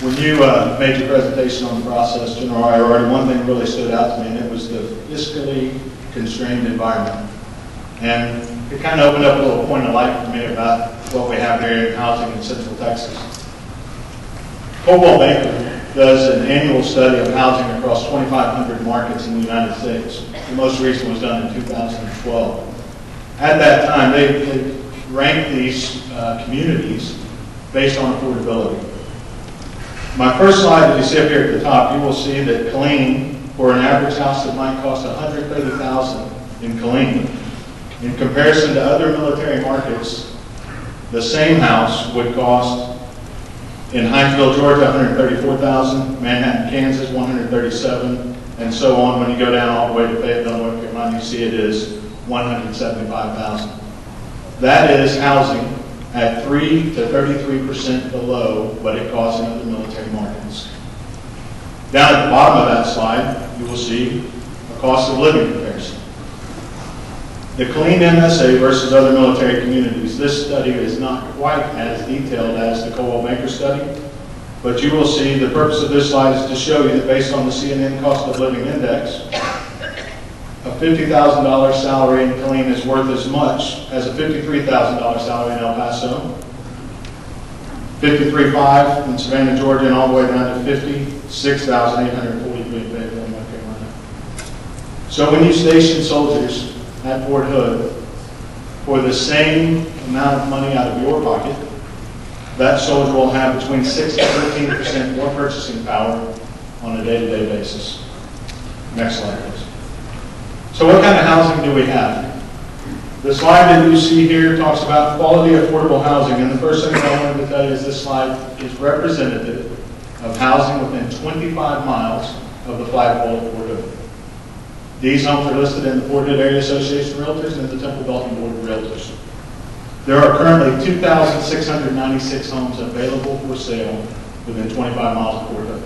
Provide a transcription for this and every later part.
When you made your presentation on the process, General Iriarty, one thing really stood out to me, and it was the fiscally constrained environment. And it kind of opened up a little point of light for me about what we have here in housing in Central Texas. Coldwell Banker does an annual study of housing across 2,500 markets in the United States. The most recent was done in 2012. At that time, they ranked these communities based on affordability. My first slide that you see up here at the top, you will see that Killeen, for an average house that might cost $130,000 in Killeen, in comparison to other military markets, the same house would cost in Hinesville, Georgia, $134,000, Manhattan, Kansas, $137,000, and so on. When you go down all the way to Fayetteville, North Carolina, you see it is $175,000. That is housing at 3 to 33% below what it costs in other military markets. Down at the bottom of that slide, you will see a cost of living comparison. The Killeen MSA versus other military communities. This study is not quite as detailed as the Coldwell Banker study, but you will see the purpose of this slide is to show you that based on the CNN Cost of Living Index, a $50,000 salary in Killeen is worth as much as a $53,000 salary in El Paso, $53,500 in Savannah, Georgia, and all the way down to $56,843 in Fayetteville, North Carolina. So when you station soldiers at Fort Hood for the same amount of money out of your pocket, that soldier will have between 6 to 13% more purchasing power on a day-to-day basis. Next slide, please. So what kind of housing do we have? The slide that you see here talks about quality affordable housing, and the first thing I wanted to tell you is this slide is representative of housing within 25 miles of the flagpole at Fort Hood. These homes are listed in the Fort Hood Area Association of Realtors and the Temple Belton Board of Realtors. There are currently 2,696 homes available for sale within 25 miles of Fort Hood.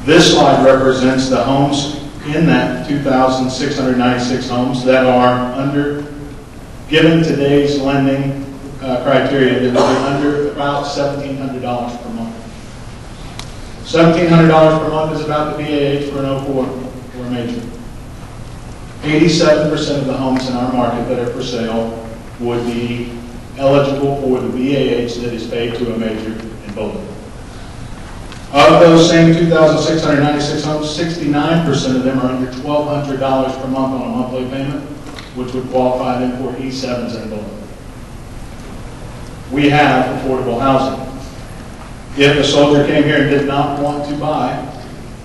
This slide represents the homes in that 2,696 homes that are under, given today's lending criteria, that are under about $1,700 per month. $1,700 per month is about the BAH for an 04 or a major. 87% of the homes in our market that are for sale would be eligible for the BAH that is paid to a major in both of them. Of those same 2,696 homes, 69% of them are under $1,200 per month on a monthly payment, which would qualify them for E7s and below. We have affordable housing. If a soldier came here and did not want to buy,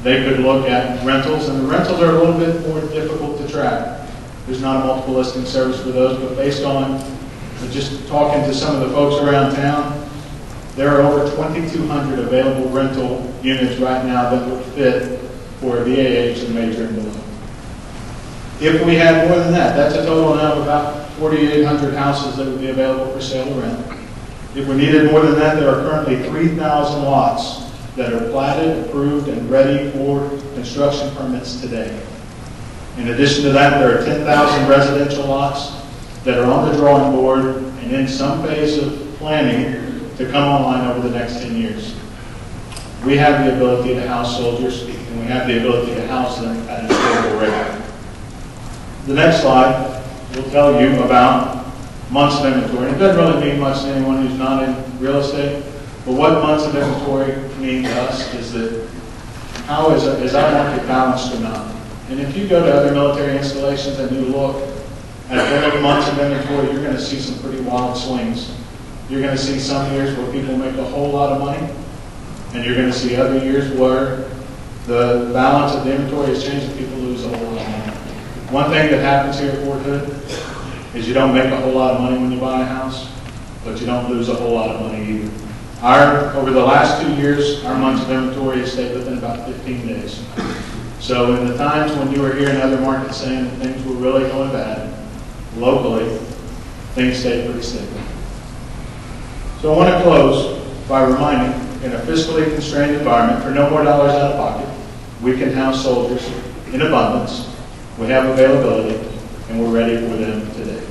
they could look at rentals, and the rentals are a little bit more difficult to track. There's not a multiple listing service for those, but based on just talking to some of the folks around town, there are over 2,200 available rental units right now that would fit for a BAH and major and below. If we had more than that, that's a total now of about 4,800 houses that would be available for sale or rent. If we needed more than that, there are currently 3,000 lots that are platted, approved, and ready for construction permits today. In addition to that, there are 10,000 residential lots that are on the drawing board and in some phase of planning to come online over the next 10 years. We have the ability to house soldiers, and we have the ability to house them at an affordable rate. The next slide will tell you about months of inventory. It doesn't really mean much to anyone who's not in real estate, but what months of inventory mean to us is that how is our market balanced or not? And if you go to other military installations and you look at their months of inventory, you're going to see some pretty wild swings. You're going to see some years where people make a whole lot of money, and you're going to see other years where the balance of the inventory has changed and people lose a whole lot of money. One thing that happens here at Fort Hood is you don't make a whole lot of money when you buy a house, but you don't lose a whole lot of money either. Over the last 2 years, our months of inventory has stayed within about 15 days. So in the times when you were here in other markets saying that things were really going bad, locally, things stayed pretty stable. So I want to close by reminding, in a fiscally constrained environment, for no more dollars out of pocket, we can house soldiers in abundance, we have availability, and we're ready for them today.